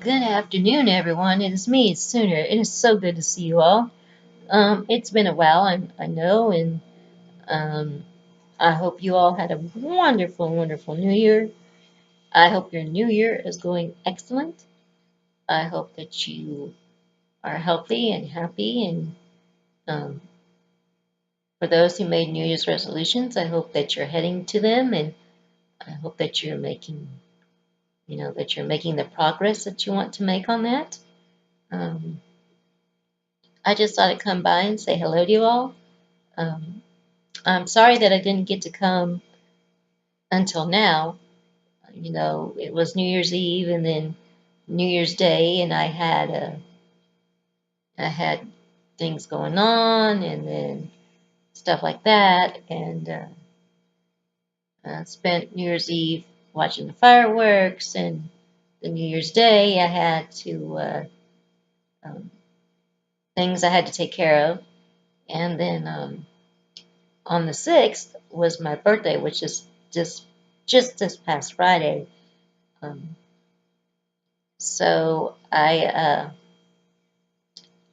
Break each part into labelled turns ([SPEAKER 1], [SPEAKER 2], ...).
[SPEAKER 1] Good afternoon, everyone. It is me, Sooner. It is so good to see you all. It's been a while, I know, and um, I hope you all had a wonderful, wonderful New Year. I hope your New Year is going excellent. I hope that you are healthy and happy. And um, for those who made New Year's resolutions, I hope that you're heading to them, and I hope that you're making the progress that you want to make on that. Um, I just thought I'd come by and say hello to you all. Um, I'm sorry that I didn't get to come until now. It was New Year's Eve and then New Year's Day, and I had things going on, and then stuff like that, and I spent New Year's Eve watching the fireworks, and the New Year's Day I had to um, things I had to take care of, and then on the 6th was my birthday, which is just this past Friday. Um, So I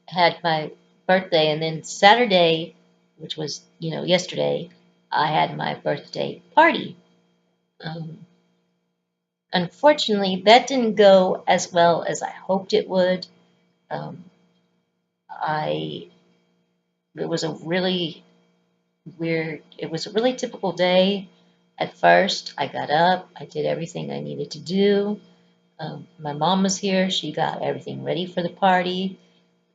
[SPEAKER 1] had my birthday, and then Saturday, which was yesterday, I had my birthday party. Um, Unfortunately, that didn't go as well as I hoped it would. Um, I it was a really weird. It was a really typical day. At first, I got up, I did everything I needed to do. My mom was here. She got everything ready for the party.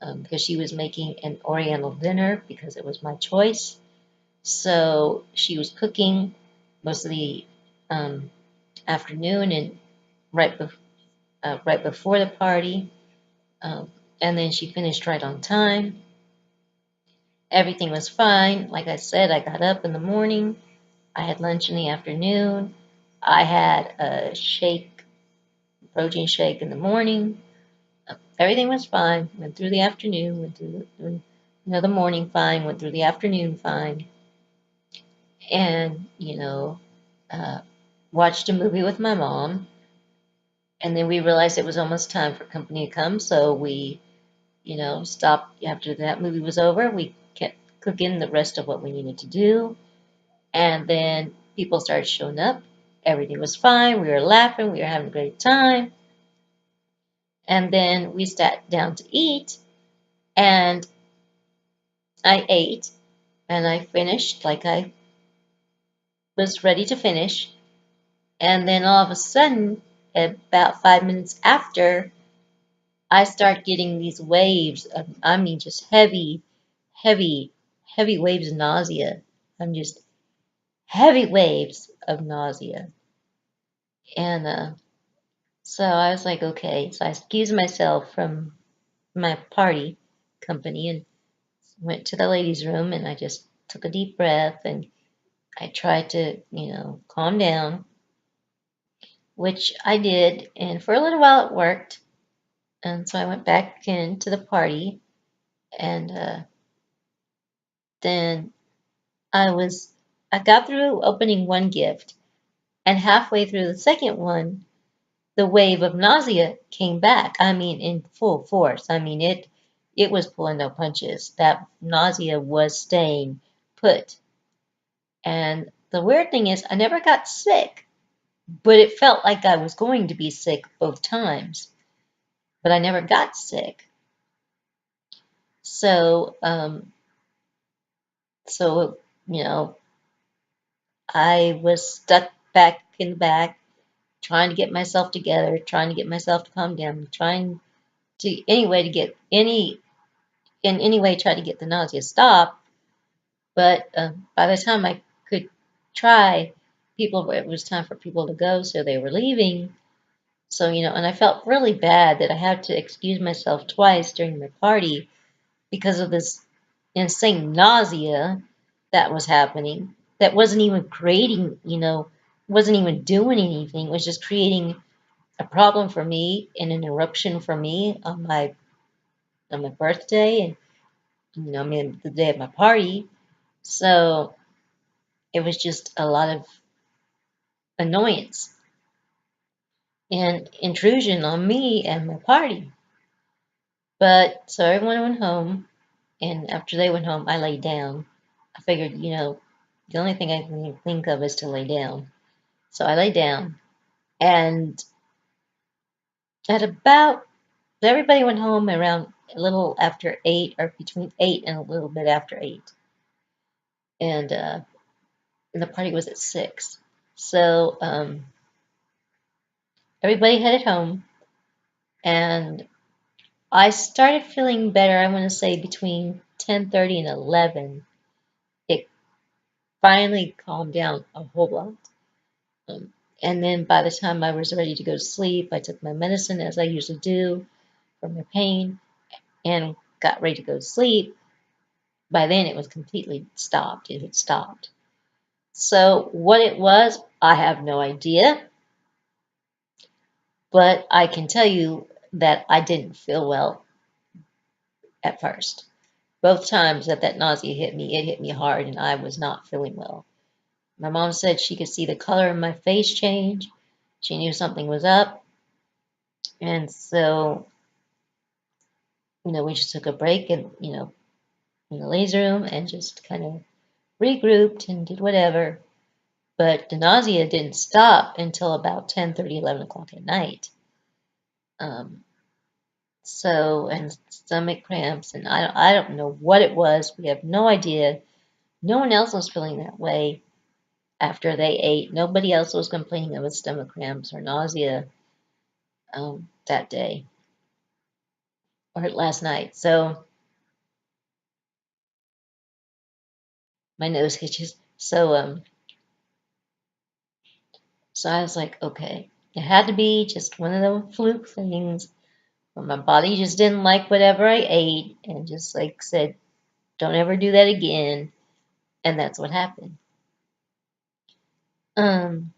[SPEAKER 1] Because she was making an Oriental dinner because it was my choice. So she was cooking most of the um, afternoon and right before the party, um, and then she finished right on time. Everything was fine. Like I said, I got up in the morning. I had lunch in the afternoon. I had a protein shake in the morning. Everything was fine. Went through the afternoon. Went through the morning fine. Went through the afternoon fine. And uh, watched a movie with my mom, and then we realized it was almost time for company to come, so we stopped after that movie was over. We kept cooking the rest of what we needed to do, and then people started showing up. Everything was fine. We were laughing. We were having a great time, and then we sat down to eat, and I ate, and I finished like I was ready to finish. And then all of a sudden, about 5 minutes after, I start getting these waves of, I mean, just heavy, heavy, heavy waves of nausea. I'm just heavy waves of nausea. And so I was like, okay. So I excused myself from my party company and went to the ladies' room, and I just took a deep breath, and I tried to, calm down, which I did. And for a little while it worked. And so I went back into the party, and then I got through opening one gift, and halfway through the second one, the wave of nausea came back. I mean, in full force. I mean, it was pulling no punches. That nausea was staying put. And the weird thing is, I never got sick, but it felt like I was going to be sick both times. But I never got sick. So, so you know, I was stuck back in the back, trying to get myself together, trying to get myself to calm down, trying to anyway to get in any way try to get the nausea stopped. But by the time I could try, it was time for people to go, so they were leaving. So and I felt really bad that I had to excuse myself twice during my party because of this insane nausea that was happening. That wasn't even creating, wasn't even doing anything. It was just creating a problem for me, an interruption for me on my birthday, and I mean the day of my party. So it was just a lot of annoyance. an intrusion on me and my party. But so everyone went home, and after they went home, I laid down. I figured, the only thing I can think of is to lay down. So I lay down, and at about everybody went home around a little after 8, or between 8 and a little bit after 8, and the party was at 6. So everybody headed home, and I started feeling better. I want to say between 10:30 and 11. It finally calmed down a whole lot. Um, and then by the time I was ready to go to sleep, I took my medicine as I usually do for my pain and got ready to go to sleep. By then, it was completely stopped. It had stopped. So, what it was, I have no idea, but I can tell you that I didn't feel well at first. Both times that nausea hit me, it hit me hard, and I was not feeling well. My mom said she could see the color of my face change. She knew something was up. And so, we just took a break and, in the ladies' room and just kind of regrouped and did whatever. But the nausea didn't stop until about 10:30, 11 o'clock at night. Um, and stomach cramps, and I don't know what it was. We have no idea. No one else was feeling that way after they ate. Nobody else was complaining of stomach cramps or nausea that day or last night. So my nose itches. So I was like, okay, it had to be just one of those fluke things where my body just didn't like whatever I ate and just like said, don't ever do that again. And that's what happened. Um,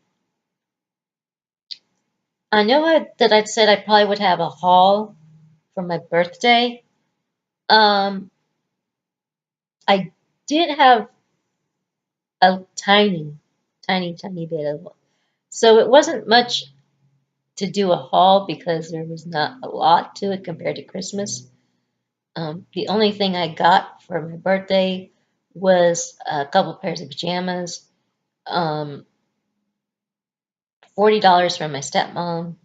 [SPEAKER 1] I know that I'd said I probably would have a haul for my birthday. Um, I did have a tiny, tiny, tiny bit of, so it wasn't much to do a haul because there was not a lot to it compared to Christmas. The only thing I got for my birthday was a couple pairs of pajamas, um, $40 from my stepmom,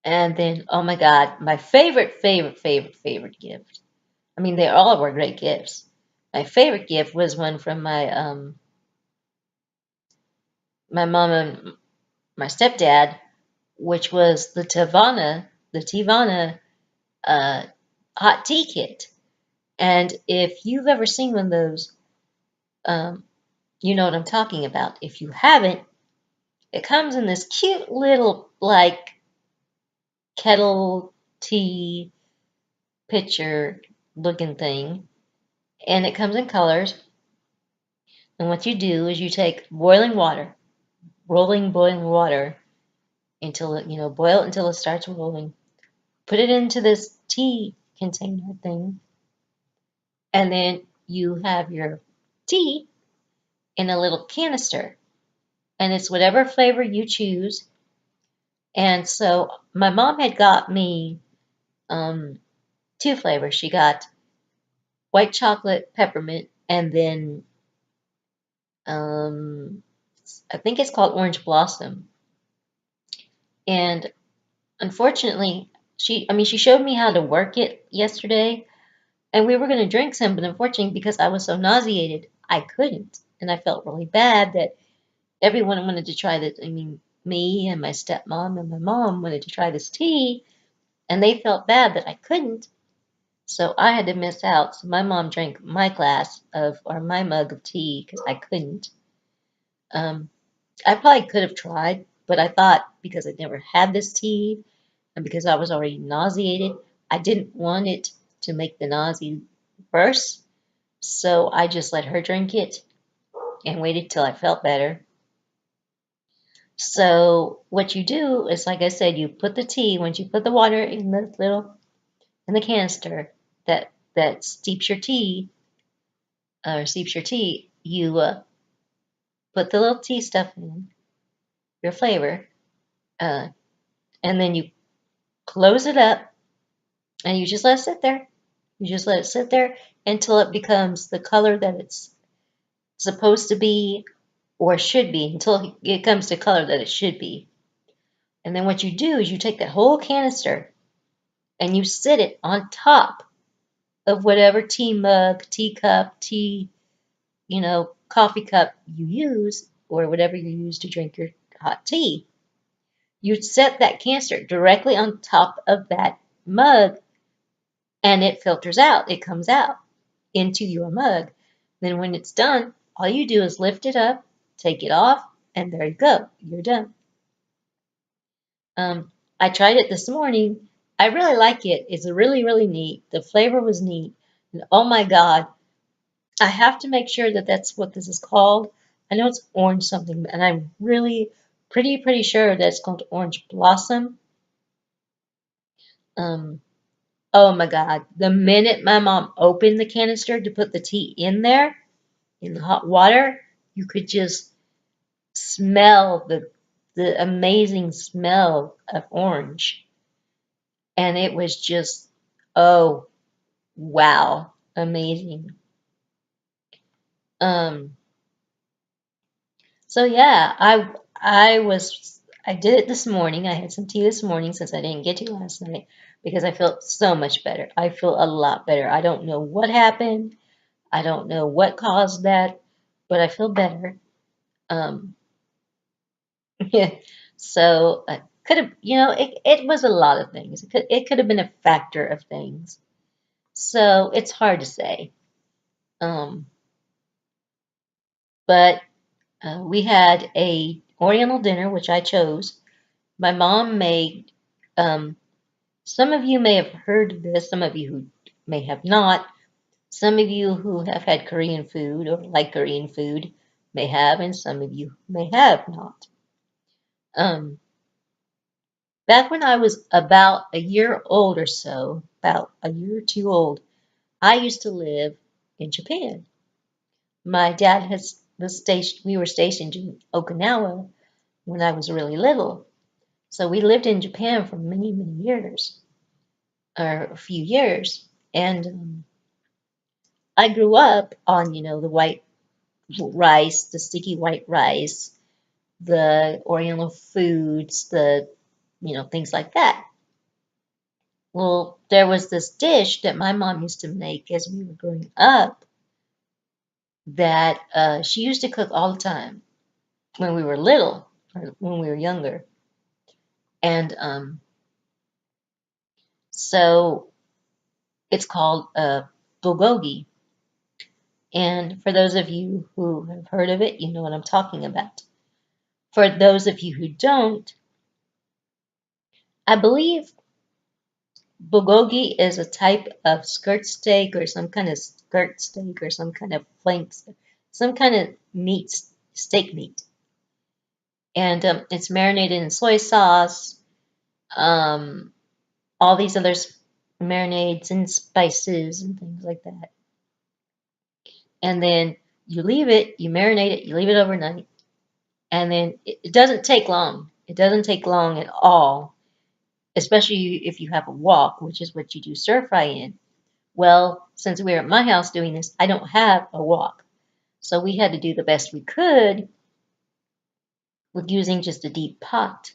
[SPEAKER 1] and then, oh my God, my favorite, favorite, favorite, favorite gift. I mean, they all were great gifts. My favorite gift was one from my mom and my stepdad, which was the Tivana uh, hot tea kit. And if you've ever seen one of those, um, you know what I'm talking about. If you haven't, it comes in this cute little like kettle tea pitcher looking thing, and it comes in colors. And what you do is you take boiling water, boiling water until boil it until it starts rolling. Put it into this tea container thing, and then you have your tea in a little canister, and it's whatever flavor you choose. And so my mom had got me um, two flavors. She got white chocolate peppermint, and then um, I think it's called orange blossom. And unfortunately, she showed me how to work it yesterday, and we were going to drink some, but unfortunately, because I was so nauseated, I couldn't, and I felt really bad that everyone wanted to try this. I mean, me and my stepmom and my mom wanted to try this tea, and they felt bad that I couldn't. So I had to miss out. So my mom drank my my mug of tea because I couldn't. Um, I probably could have tried, but I thought because I'd never had this tea and because I was already nauseated, I didn't want it to make the nausea worse. So I just let her drink it and waited till I felt better. So what you do is, like I said, you put the tea, once you put the water in the canister that steeps your tea, you put the little tea stuff in, your flavor, and then you close it up, and you just let it sit there. You just let it sit there until it becomes the color that it's supposed to be or should be, until it comes to color that it should be. And then what you do is you take that whole canister and you sit it on top of whatever tea mug, teacup, tea, coffee cup you use, or whatever you use to drink your hot tea. You set that canister directly on top of that mug, and it filters out. It comes out into your mug. Then when it's done, all you do is lift it up, take it off, and there you go. You're done. I tried it this morning. I really like it. It's really, really neat. The flavor was neat. And oh my God, I have to make sure that that's what this is called. I know it's orange something, and I'm really pretty sure that it's called orange blossom. Um, oh my God, the minute my mom opened the canister to put the tea in there, in the hot water, you could just smell the amazing smell of orange. And it was just, oh wow, amazing. Um, so yeah, I did it this morning. I had some tea this morning since I didn't get to last night because I felt so much better. I feel a lot better. I don't know what happened. I don't know what caused that, but I feel better. Um, yeah. So could have, it was a lot of things. It could have been a factor of things. So it's hard to say. Um, but we had a Oriental dinner, which I chose. My mom made, um, some of you may have heard of this, some of you who may have not. Some of you who have had Korean food or like Korean food may have, and some of you may have not. Um, Back when I was about a year old or so, about a year or two old, I used to live in Japan. My dad was stationed, we were stationed in Okinawa when I was really little. So we lived in Japan for many years, or a few years. And I grew up on, the white rice, the sticky white rice, the Oriental foods, things like that. Well, there was this dish that my mom used to make as we were growing up that she used to cook all the time when we were little, or when we were younger. And so it's called bulgogi. And for those of you who have heard of it, you know what I'm talking about. For those of you who don't, I believe bulgogi is a type of skirt steak or some kind of skirt steak or some kind of flanks, some kind of meat, steak meat. And it's marinated in soy sauce, um, all these other marinades and spices and things like that. And then you leave it, you marinate it, you leave it overnight. And then it doesn't take long. It doesn't take long at all, especially if you have a wok, which is what you do stir fry in. Well, since we're at my house doing this, I don't have a wok. So we had to do the best we could with using just a deep pot.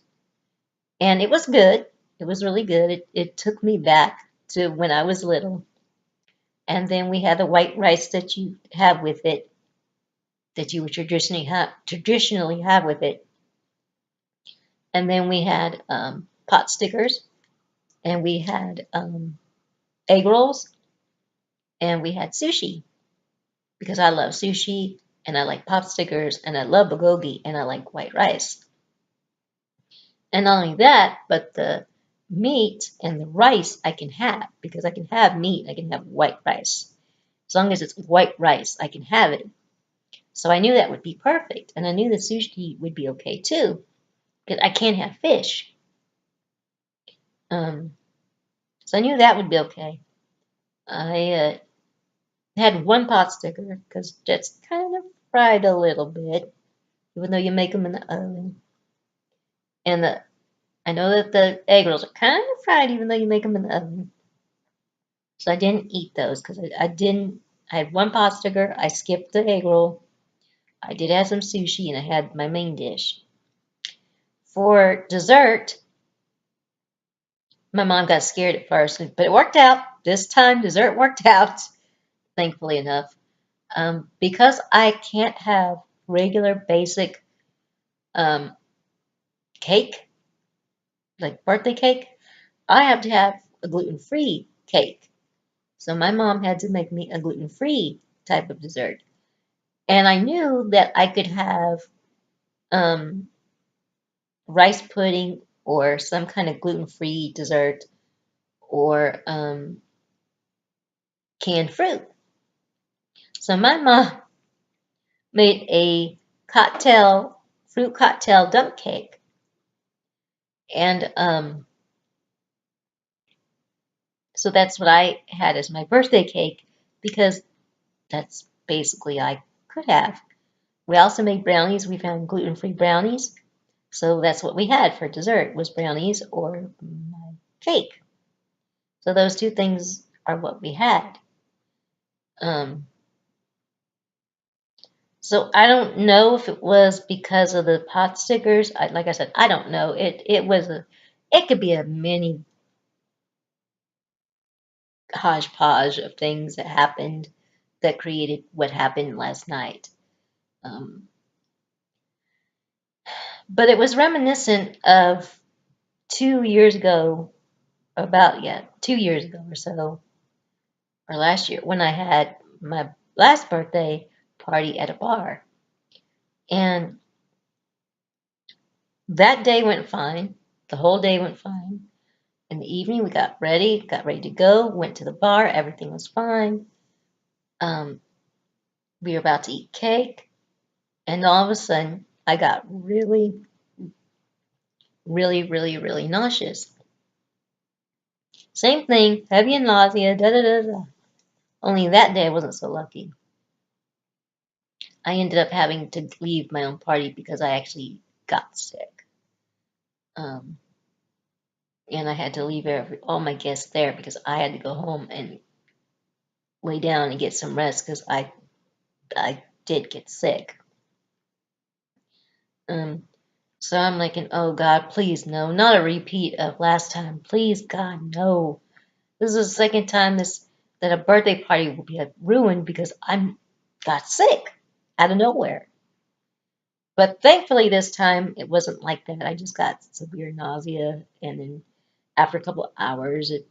[SPEAKER 1] And it was good. It was really good. It took me back to when I was little. And then we had the white rice that you have with it, that you would traditionally have with it. And then we had pot stickers, and we had egg rolls, and we had sushi because I love sushi and I like pot stickers and I love bulgogi and I like white rice. And not only that, but the meat and the rice I can have because I can have meat, I can have white rice. As long as it's white rice, I can have it. So I knew that would be perfect, and I knew the sushi would be okay too because I can't have fish. Um, so I knew that would be okay. I had one pot sticker because that's kind of fried a little bit, even though you make them in the oven. And I know that the egg rolls are kind of fried even though you make them in the oven. So I didn't eat those because I didn't. I had one pot sticker. I skipped the egg roll. I did have some sushi and I had my main dish. For dessert, my mom got scared at first, but it worked out. This time, dessert worked out, thankfully enough. Because I can't have regular basic um, cake, like birthday cake, I have to have a gluten-free cake. So my mom had to make me a gluten-free type of dessert. And I knew that I could have um, rice pudding or some kind of gluten-free dessert or canned fruit. So my mom made a fruit cocktail dump cake. And so that's what I had as my birthday cake because that's basically I could have. We also made brownies. We found gluten-free brownies. So that's what we had for dessert was brownies or my cake. So those two things are what we had. Um, so I don't know if it was because of the pot stickers. Like I said, I don't know. It could be a mini hodgepodge of things that happened that created what happened last night. Um, but it was reminiscent of 2 years ago, about, yeah, 2 years ago or so, or last year, when I had my last birthday party at a bar. And that day went fine. The whole day went fine. In the evening, we got ready to go, went to the bar, everything was fine. Um, we were about to eat cake, and all of a sudden, I got really, really, really, really nauseous. Same thing, heavy and nausea, da da da da. Only that day I wasn't so lucky. I ended up having to leave my own party because I actually got sick. Um, and I had to leave all my guests there because I had to go home and lay down and get some rest because I did get sick. Um, so I'm like, oh God, please no, not a repeat of last time. Please God, no. This is the second time that a birthday party will be ruined because I'm got sick out of nowhere. But thankfully this time it wasn't like that. I just got severe nausea and then after a couple of hours it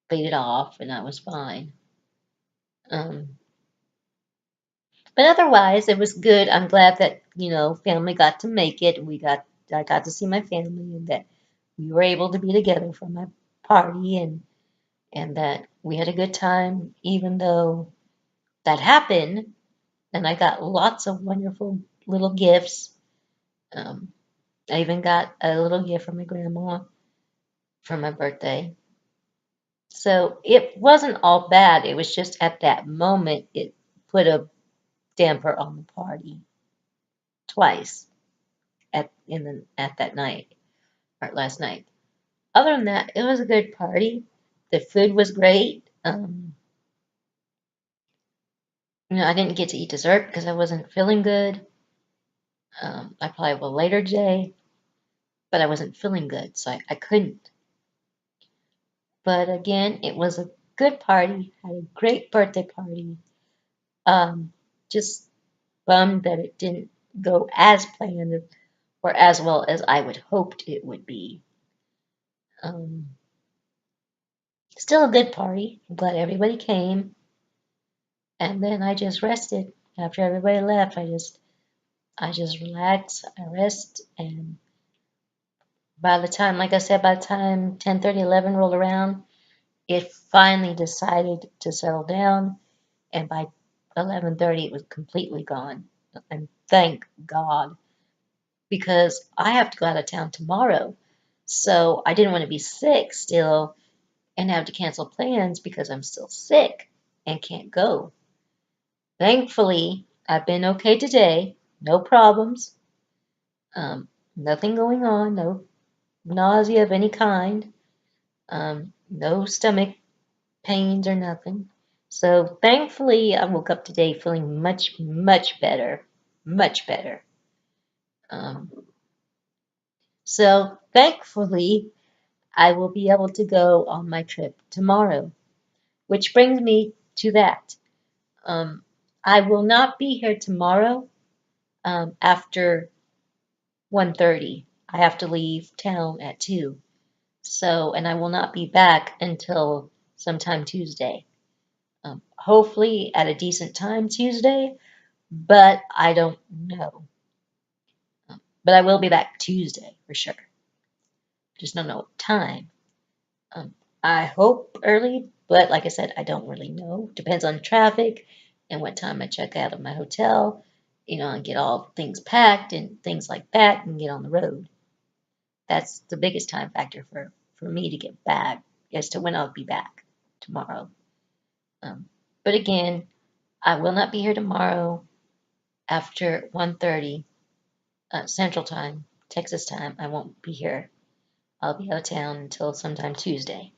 [SPEAKER 1] faded off and I was fine. Um, but otherwise it was good. I'm glad that, family got to make it. I got to see my family and that we were able to be together for my party and that we had a good time even though that happened and I got lots of wonderful little gifts. Um, I even got a little gift from my grandma for my birthday. So it wasn't all bad. It was just at that moment it put a damper on the party twice at that night or last night. Other than that, it was a good party. The food was great. I didn't get to eat dessert because I wasn't feeling good. I probably will later today, but I wasn't feeling good, so I couldn't. But again, it was a good party. Had a great birthday party. Just bummed that it didn't go as planned or as well as I would hoped it would be. Um, Still a good party. I'm glad everybody came. And then I just rested. After everybody left, I just relaxed, I rest, and by the time, like I said, by the time 10:30, 11 rolled around, it finally decided to settle down, and by 11:30 it was completely gone. And thank God, because I have to go out of town tomorrow. So I didn't want to be sick still and have to cancel plans because I'm still sick and can't go. Thankfully, I've been okay today, no problems, nothing going on, no. nausea of any kind, no stomach pains or nothing. So thankfully, I woke up today feeling much, much better, much better. Um, so thankfully, I will be able to go on my trip tomorrow, which brings me to that. Um, I will not be here tomorrow after 1:30. I have to leave town at 2. So, and I will not be back until sometime Tuesday. Hopefully at a decent time Tuesday, but I don't know. But I will be back Tuesday for sure. Just don't know what time. Um, I hope early, but like I said, I don't really know. Depends on traffic and what time I check out of my hotel, and get all things packed and things like that and get on the road. That's the biggest time factor for me to get back as to when I'll be back tomorrow. Um, but again, I will not be here tomorrow after 1:30 Central Time, Texas time. I won't be here. I'll be out of town until sometime Tuesday.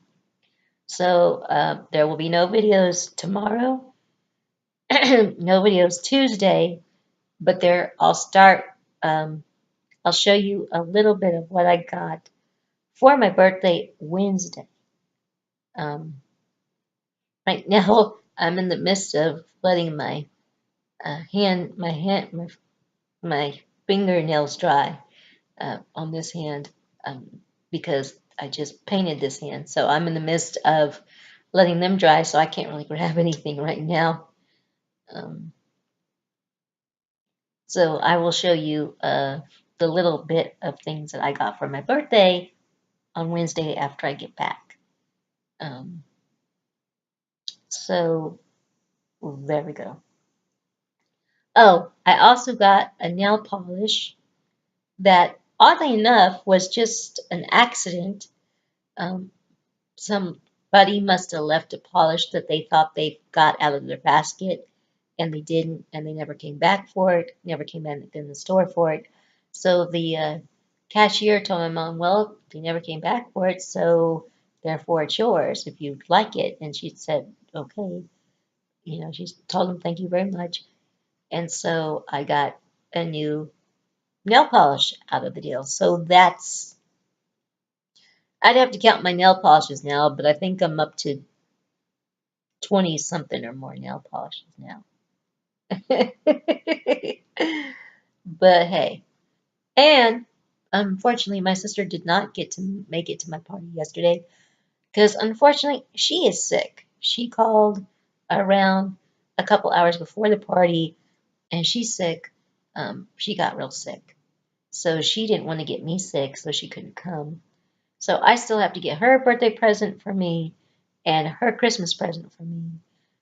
[SPEAKER 1] So there will be no videos tomorrow, no videos Tuesday, but there I'll start. Um, I'll show you a little bit of what I got for my birthday Wednesday. Um, right now, I'm in the midst of letting my fingernails dry on this hand because I just painted this hand. So I'm in the midst of letting them dry, so I can't really grab anything right now. Um, so I will show you the little bit of things that I got for my birthday on Wednesday after I get back. Um, so there we go. Oh, I also got a nail polish that, oddly enough, was just an accident. Um, Somebody must have left a polish that they thought they got out of their basket, and they didn't, and they never came back for it, never came back in the store for it. So the cashier told my mom, well, they never came back for it, so therefore it's yours if you'd like it. And she said, okay. She told them thank you very much. And so I got a new nail polish out of the deal. So I'd have to count my nail polishes now, but I think I'm up to 20 something or more nail polishes now. But hey, and unfortunately, my sister did not get to make it to my party yesterday because unfortunately, she is sick. She called around a couple hours before the party and she's sick. She got real sick. So she didn't want to get me sick, so she couldn't come. So I still have to get her birthday present for me and her Christmas present for me.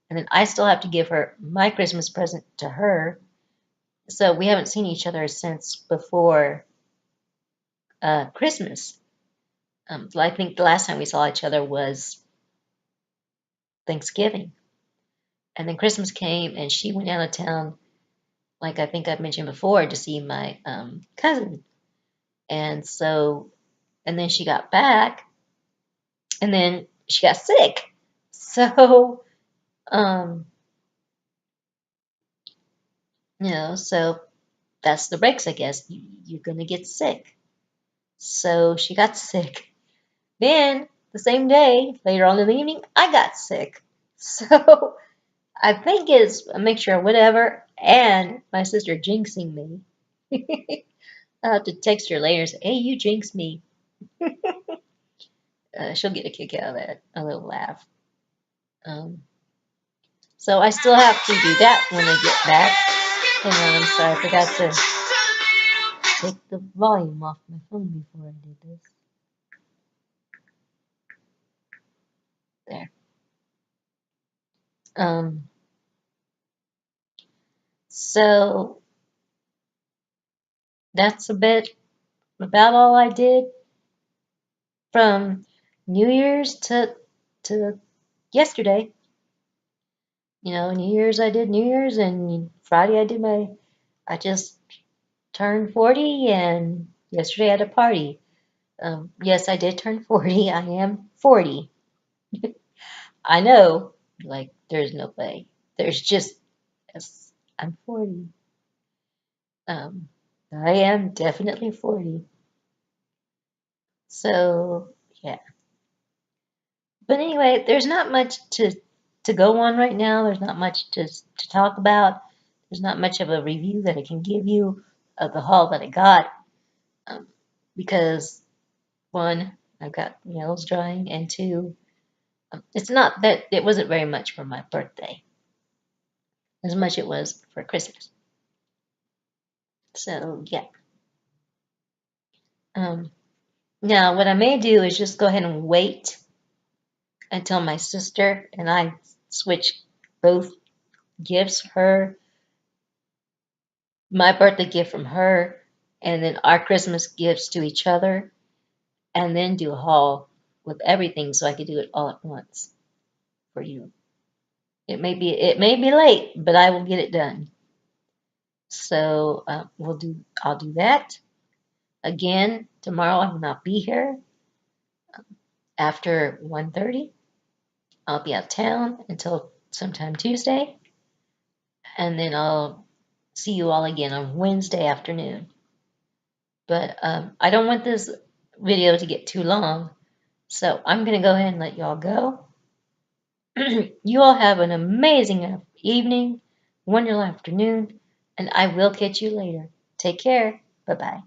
[SPEAKER 1] And then I still have to give her my Christmas present to her. So we haven't seen each other since before Christmas. I think the last time we saw each other was Thanksgiving. And then Christmas came and she went out of town, like I think I've mentioned before, to see my cousin. And so, and then she got back and then she got sick. So, um, so that's the breaks, I guess. You're going to get sick. So she got sick. Then, the same day, later on in the evening, I got sick. So I think it's a mixture of whatever and my sister jinxing me. I'll have to text her later and say, hey, you jinxed me. She'll get a kick out of that, a little laugh. Um, so I still have to do that when I get back. Hang on, I'm sorry, I forgot to take the volume off my phone before I did this. There. Um, so that's a bit about all I did from New Year's to yesterday. New Year's I did New Year's, and Friday I just turned 40, and yesterday I had a party. Yes, I did turn 40. I am 40. I know, like, there's no way. There's just, yes, I'm 40. Um, I am definitely 40. So, yeah. But anyway, there's not much to go on right now. There's not much to talk about. There's not much of a review that I can give you of the haul that I got. Um, because one, I've got nails drying, and two, it's not that it wasn't very much for my birthday as much it was for Christmas. So yeah. Um, Now what I may do is just go ahead and wait until my sister and I switch both gifts, her my birthday gift from her, and then our Christmas gifts to each other, and then do a haul with everything so I could do it all at once for you. It may be late, but I will get it done. So I'll do that again tomorrow. I will not be here after 1:30. I'll be out of town until sometime Tuesday, and then I'll see you all again on Wednesday afternoon. But I don't want this video to get too long, so I'm going to go ahead and let y'all go. You all have an amazing evening, wonderful afternoon, and I will catch you later. Take care. Bye bye.